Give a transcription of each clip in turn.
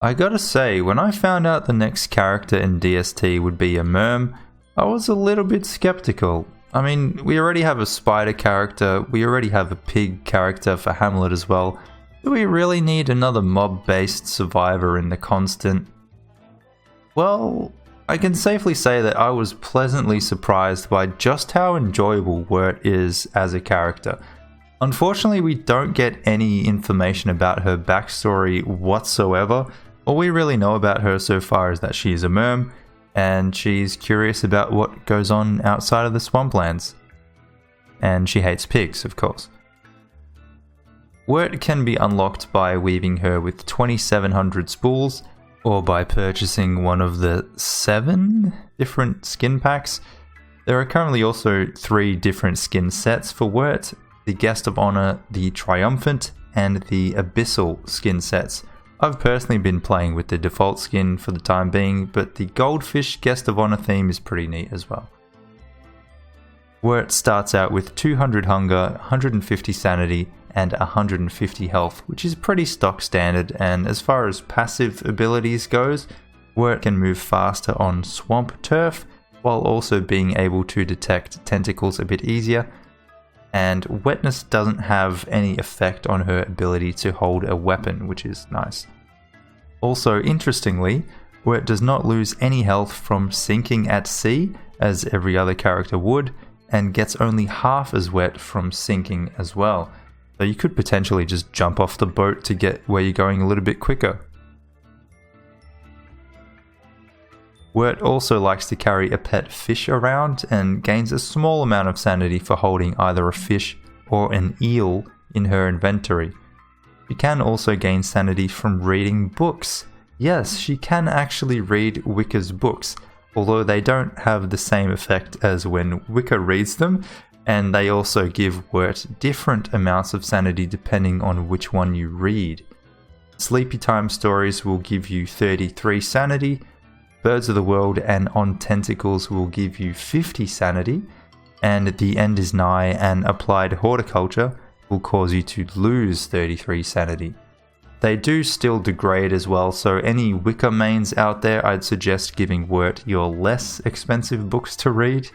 I gotta say, when I found out the next character in DST would be a merm, I was a little bit skeptical. I mean, we already have a spider character, we already have a pig character for Hamlet as well. Do we really need another mob-based survivor in the constant? Well, I can safely say that I was pleasantly surprised by just how enjoyable Wurt is as a character. Unfortunately, we don't get any information about her backstory whatsoever. All we really know about her so far is that she is a merm, and she's curious about what goes on outside of the swamplands. And she hates pigs, of course. Wurt can be unlocked by weaving her with 2700 spools, or by purchasing one of the 7 different skin packs. There are currently also 3 different skin sets for Wurt: the Guest of Honor, the Triumphant, and the Abyssal skin sets. I've personally been playing with the default skin for the time being, but the Goldfish Guest of Honor theme is pretty neat as well. Wurt starts out with 200 hunger, 150 sanity, and 150 health, which is pretty stock standard, and as far as passive abilities goes, Wurt can move faster on swamp turf, while also being able to detect tentacles a bit easier, and wetness doesn't have any effect on her ability to hold a weapon, which is nice. Also, interestingly, Wurt does not lose any health from sinking at sea, as every other character would, and gets only half as wet from sinking as well. So you could potentially just jump off the boat to get where you're going a little bit quicker. Wurt also likes to carry a pet fish around and gains a small amount of sanity for holding either a fish or an eel in her inventory. She can also gain sanity from reading books. Yes, she can actually read Wicca's books, although they don't have the same effect as when Wicca reads them, and they also give Wurt different amounts of sanity depending on which one you read. Sleepy Time Stories will give you 33 sanity, Birds of the World and On Tentacles will give you 50 sanity, and The End is Nigh and Applied Horticulture will cause you to lose 33 sanity. They do still degrade as well, so any Wicca mains out there, I'd suggest giving Wurt your less expensive books to read.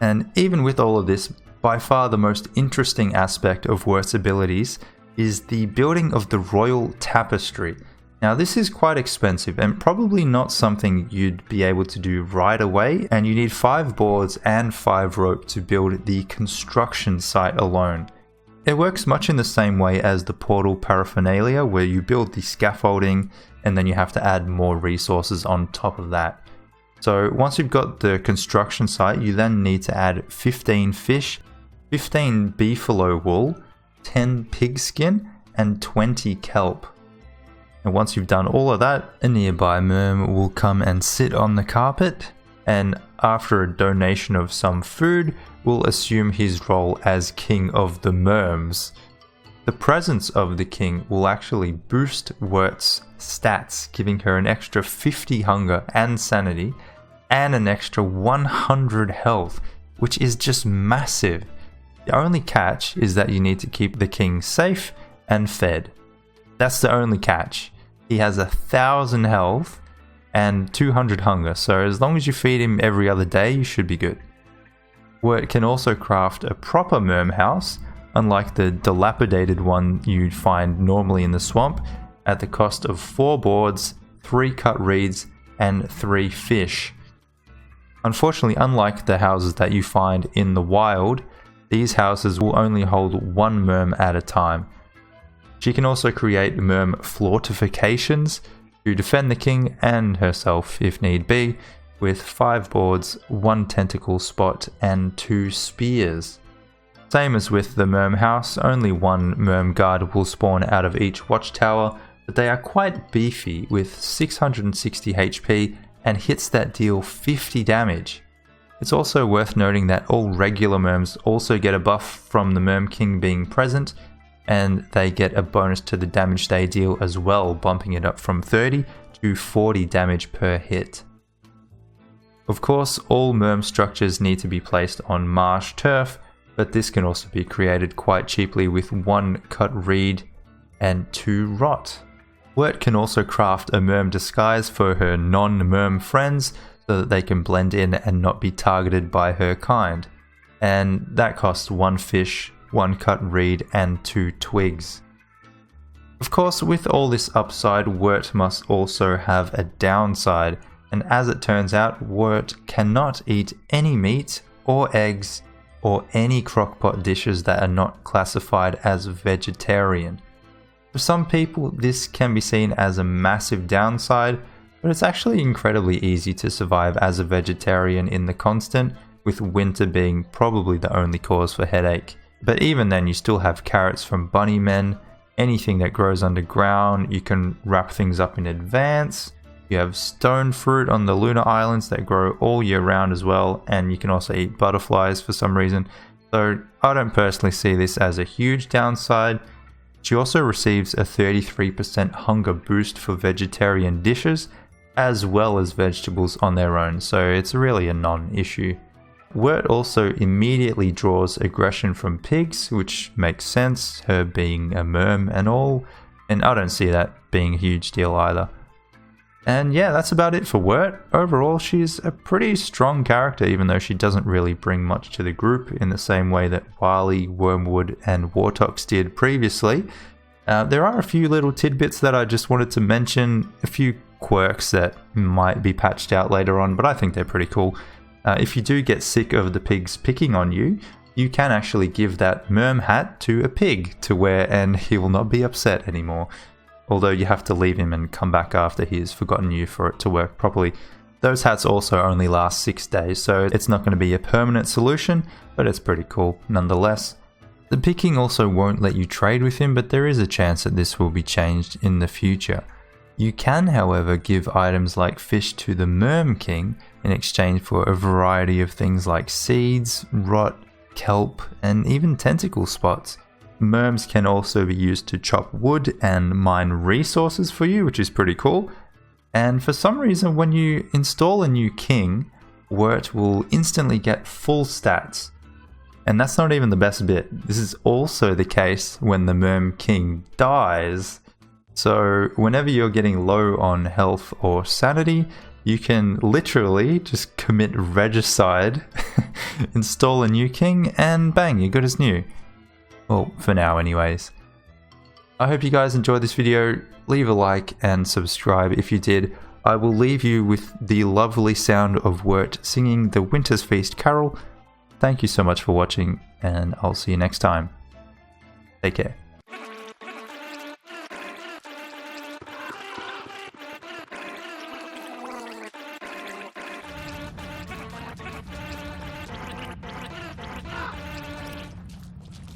And even with all of this, by far the most interesting aspect of Wurt's abilities is the building of the Royal Tapestry. Now this is quite expensive and probably not something you'd be able to do right away, and you need 5 boards and 5 rope to build the construction site alone. It works much in the same way as the portal paraphernalia, where you build the scaffolding and then you have to add more resources on top of that. So once you've got the construction site, you then need to add 15 fish, 15 beefalo wool, 10 pig skin, and 20 kelp. And once you've done all of that, a nearby merm will come and sit on the carpet, and after a donation of some food, will assume his role as king of the merms. The presence of the king will actually boost Wurt's stats, giving her an extra 50 hunger and sanity, and an extra 100 health, which is just massive. The only catch is that you need to keep the king safe and fed. That's the only catch. He has 1000 health and 200 hunger, so as long as you feed him every other day, you should be good. Wurt can also craft a proper merm house, unlike the dilapidated one you'd find normally in the swamp, at the cost of 4 boards, 3 cut reeds, and 3 fish. Unfortunately, unlike the houses that you find in the wild, these houses will only hold 1 merm at a time. She can also create merm fortifications to defend the king and herself if need be, with 5 boards, 1 tentacle spot, and 2 spears. Same as with the merm house, only 1 merm guard will spawn out of each watchtower, but they are quite beefy with 660 HP and hits that deal 50 damage. It's also worth noting that all regular merms also get a buff from the Merm King being present, and they get a bonus to the damage they deal as well, bumping it up from 30 to 40 damage per hit. Of course, all merm structures need to be placed on marsh turf, but this can also be created quite cheaply with 1 cut reed and 2 rot. Wurt can also craft a merm disguise for her non-merm friends so that they can blend in and not be targeted by her kind. And that costs 1 fish, 1 cut reed, and 2 twigs. Of course, with all this upside, Wurt must also have a downside, and as it turns out, Wurt cannot eat any meat or eggs or any crockpot dishes that are not classified as vegetarian. For some people, this can be seen as a massive downside, but it's actually incredibly easy to survive as a vegetarian in the constant, with winter being probably the only cause for headache. But even then, you still have carrots from bunny men, anything that grows underground, you can wrap things up in advance. You have stone fruit on the lunar islands that grow all year round as well, and you can also eat butterflies for some reason. So I don't personally see this as a huge downside. She also receives a 33% hunger boost for vegetarian dishes, as well as vegetables on their own, so it's really a non-issue. Wurt also immediately draws aggression from pigs, which makes sense, her being a merm and all, and I don't see that being a huge deal either. And yeah, that's about it for Wurt. Overall, she's a pretty strong character, even though she doesn't really bring much to the group in the same way that Wily, Wormwood, and Wartox did previously. There are a few little tidbits that I just wanted to mention, a few quirks that might be patched out later on, but I think they're pretty cool. If you do get sick of the pigs picking on you, you can actually give that merm hat to a pig to wear and he will not be upset anymore. Although you have to leave him and come back after he has forgotten you for it to work properly. Those hats also only last 6 days, so it's not going to be a permanent solution, but it's pretty cool nonetheless. The picking also won't let you trade with him, but there is a chance that this will be changed in the future. You can, however, give items like fish to the Merm King in exchange for a variety of things like seeds, rot, kelp, and even tentacle spots. Merms can also be used to chop wood and mine resources for you, which is pretty cool. And for some reason, when you install a new king, Wurt will instantly get full stats. And that's not even the best bit. This is also the case when the Merm King dies. So whenever you're getting low on health or sanity, you can literally just commit regicide, install a new king, and bang, you're good as new. Well, for now anyways. I hope you guys enjoyed this video. Leave a like and subscribe if you did. I will leave you with the lovely sound of Wurt singing the Winter's Feast carol. Thank you so much for watching, and I'll see you next time. Take care.